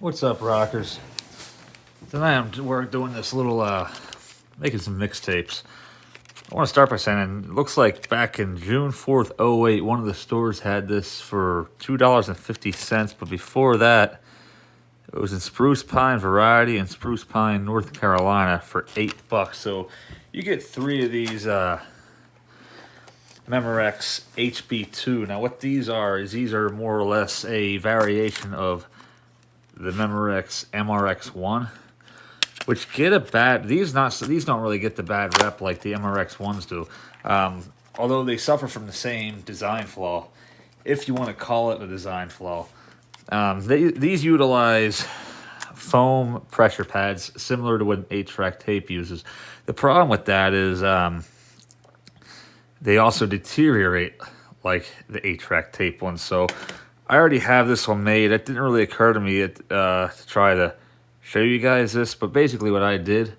What's up, rockers? Tonight we're doing this little, making some mixtapes. I want to start by saying, it looks like back in June 4th, 08, one of the stores had this for $2.50, but before that, it was in Spruce Pine Variety in Spruce Pine, North Carolina for $8. So you get 3 of these Memorex HB2. Now what these are is these are more or less a variation of the Memorex MRX1, which get a bad, these don't really get the bad rep like the MRX1s do. Although they suffer from the same design flaw, if you want to call it a design flaw. These utilize foam pressure pads similar to what an 8-track tape uses. The problem with that is they also deteriorate like the 8-track tape ones. So I already have this one made. It didn't really occur to me to try to show you guys this, but basically what I did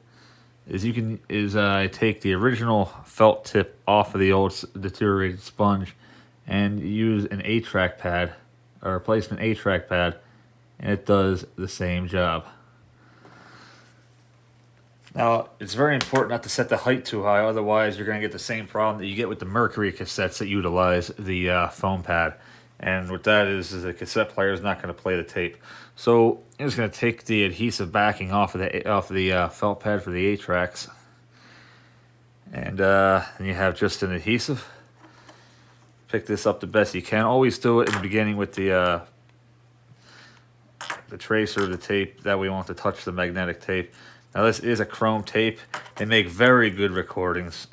is I take the original felt tip off of the old deteriorated sponge and use an 8-track pad, or replacement 8-track pad, and it does the same job. Now, it's very important not to set the height too high, otherwise you're going to get the same problem that you get with the Mercury cassettes that utilize the foam pad. And what that is the cassette player is not going to play the tape. So I'm just going to take the adhesive backing off of the felt pad for the 8-tracks. And you have just an adhesive. Pick this up the best you can. Always do it in the beginning with the tracer of the tape. That way you won't have to touch the magnetic tape. Now this is a chrome tape. They make very good recordings.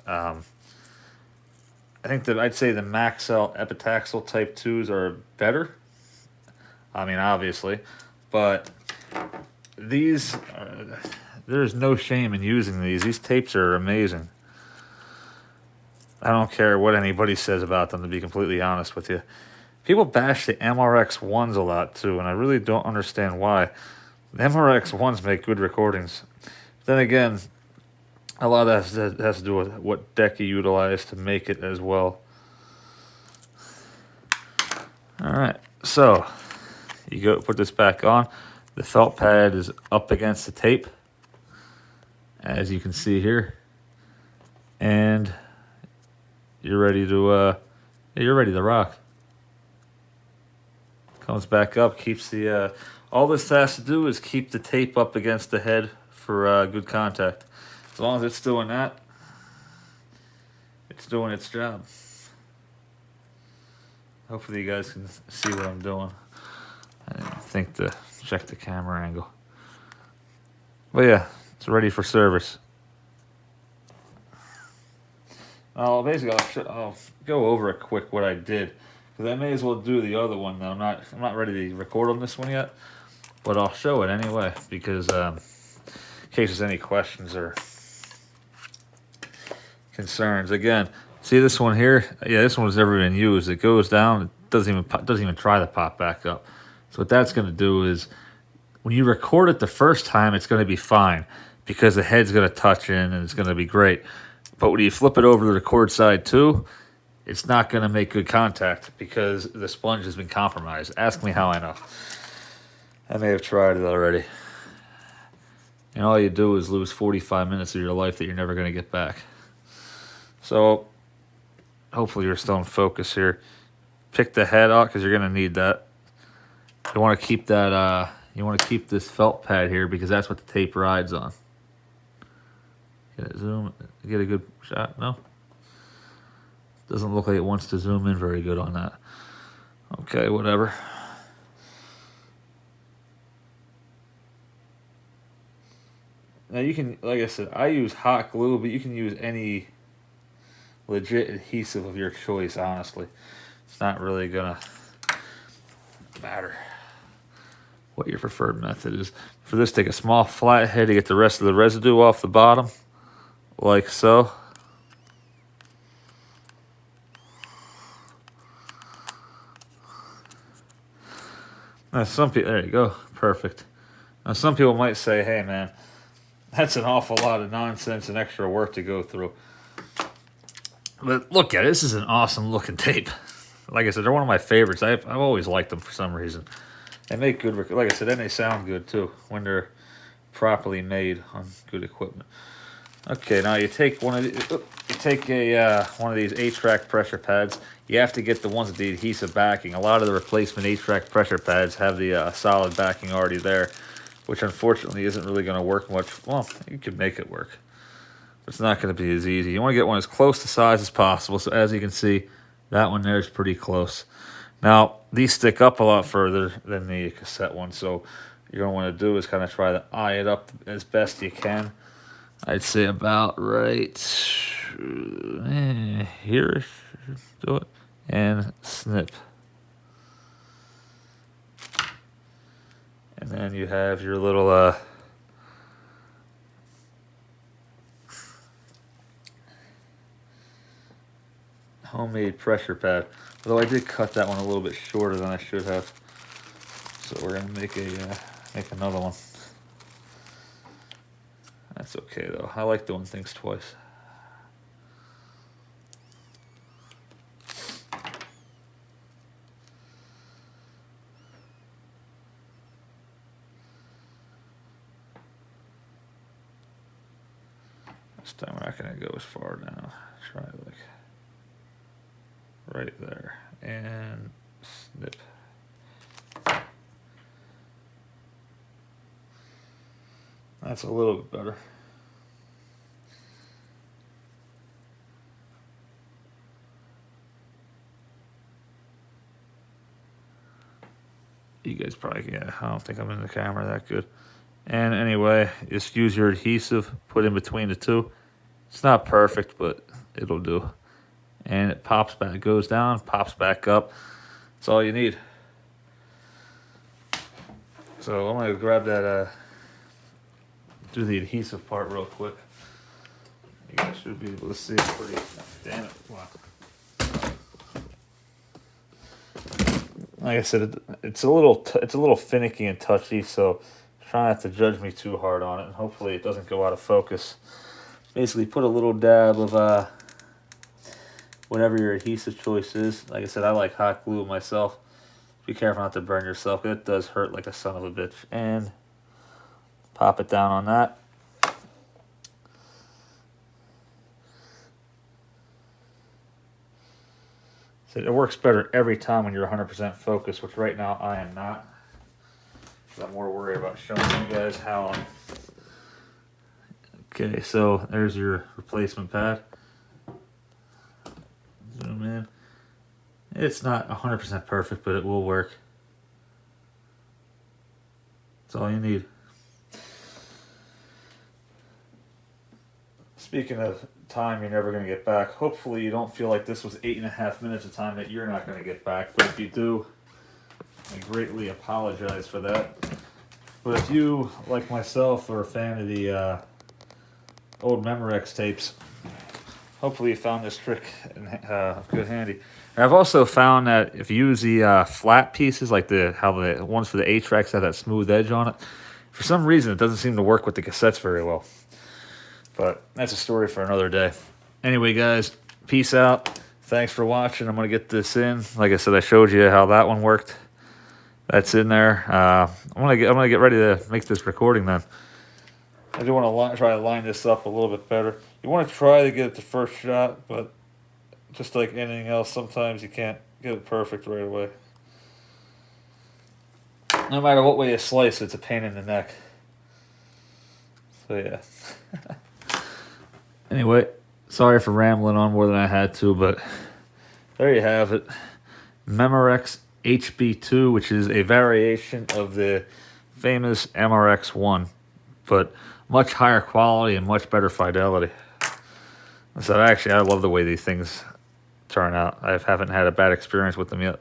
I think that I'd say the Maxell epitaxial type 2s are better. I mean, obviously, but these, there's no shame in using these. These tapes are amazing. I don't care what anybody says about them, to be completely honest with you. People bash the MRX ones a lot too, and I really don't understand why. The MRX ones make good recordings. Then again, a lot of that has to do with what deck you utilize to make it as well. Alright, so you go put this back on. The felt pad is up against the tape, as you can see here. And you're ready to rock. Comes back up, keeps the all this has to do is keep the tape up against the head for good contact. As long as it's doing that, it's doing its job. Hopefully you guys can see what I'm doing. I didn't think to check the camera angle. But yeah, it's ready for service. Basically, I'll go over it quick what I did, because I may as well do the other one. Now I'm not ready to record on this one yet, but I'll show it anyway, because in case there's any questions or concerns. Again, see this one here? Yeah, this one's never been used. It goes down, it doesn't even try to pop back up. So what that's going to do is, when you record it the first time, it's going to be fine, because the head's going to touch in and it's going to be great. But when you flip it over to the record side too, it's not going to make good contact because the sponge has been compromised. Ask me how I know. I may have tried it already. And all you do is lose 45 minutes of your life that you're never going to get back. So hopefully you're still in focus here. Pick the head out, because you're going to need that. You want to keep that. You want to keep this felt pad here, because that's what the tape rides on. Get it zoom. Get a good shot. No. Doesn't look like it wants to zoom in very good on that. Okay, whatever. Now you can, like I said, I use hot glue, but you can use any legit adhesive of your choice, honestly. It's not really gonna matter what your preferred method is. For this, take a small flathead to get the rest of the residue off the bottom, like so. Now some people, there you go, perfect. Now some people might say, hey man, that's an awful lot of nonsense and extra work to go through. But look at it, this is an awesome looking tape. Like I said, they're one of my favorites. I've always liked them for some reason. They make good, like I said, and they sound good too when they're properly made on good equipment. Okay, now you take one of these 8-track pressure pads. You have to get the ones with the adhesive backing. A lot of the replacement 8-track pressure pads have the solid backing already there, which unfortunately isn't really going to work much. Well, you can make it work. It's not going to be as easy. You want to get one as close to size as possible. So as you can see, that one there is pretty close. Now, these stick up a lot further than the cassette one, so you're going to want to do is kind of try to eye it up as best you can. I'd say about right here, do it, and snip. And then you have your little homemade pressure pad. Although I did cut that one a little bit shorter than I should have. So we're gonna make another one. That's okay though. I like doing things twice. This time we're not gonna go as far now. Try like right there and snip. That's a little bit better. You guys probably, yeah, I don't think I'm in the camera that good. And anyway, just use your adhesive, put in between the two. It's not perfect, but it'll do. And it pops back, goes down, pops back up. That's all you need. So I'm gonna grab that, do the adhesive part real quick. You guys should be able to see it pretty. Damn it! Wow. Like I said, it's a little finicky and touchy, so try not to judge me too hard on it, and hopefully it doesn't go out of focus. Basically, put a little dab of whatever your adhesive choice is. Like I said, I like hot glue myself. Be careful not to burn yourself. It does hurt like a son of a bitch. And pop it down on that. So it works better every time when you're 100% focused, which right now I am not. I'm more worried about showing you guys how. Okay, so there's your replacement pad. Zoom in. It's not 100% perfect, but it will work. That's all you need. Speaking of time you're never going to get back, hopefully you don't feel like this was 8.5 minutes of time that you're not going to get back. But if you do, I greatly apologize for that. But if you, like myself, are a fan of the old Memorex tapes, hopefully you found this trick in good handy. And I've also found that if you use the flat pieces, like how the ones for the 8-tracks have that smooth edge on it, for some reason it doesn't seem to work with the cassettes very well. But that's a story for another day. Anyway, guys, peace out. Thanks for watching. I'm going to get this in. Like I said, I showed you how that one worked. That's in there. I'm gonna get ready to make this recording then. I do want to try to line this up a little bit better. You want to try to get it the first shot, but just like anything else, sometimes you can't get it perfect right away. No matter what way you slice, it's a pain in the neck. So yeah. Anyway, sorry for rambling on more than I had to, but there you have it. Memorex HBII, which is a variation of the famous MRX1, but much higher quality and much better fidelity. So actually, I love the way these things turn out. I haven't had a bad experience with them yet.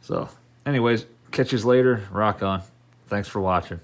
So anyways, catch you later. Rock on. Thanks for watching.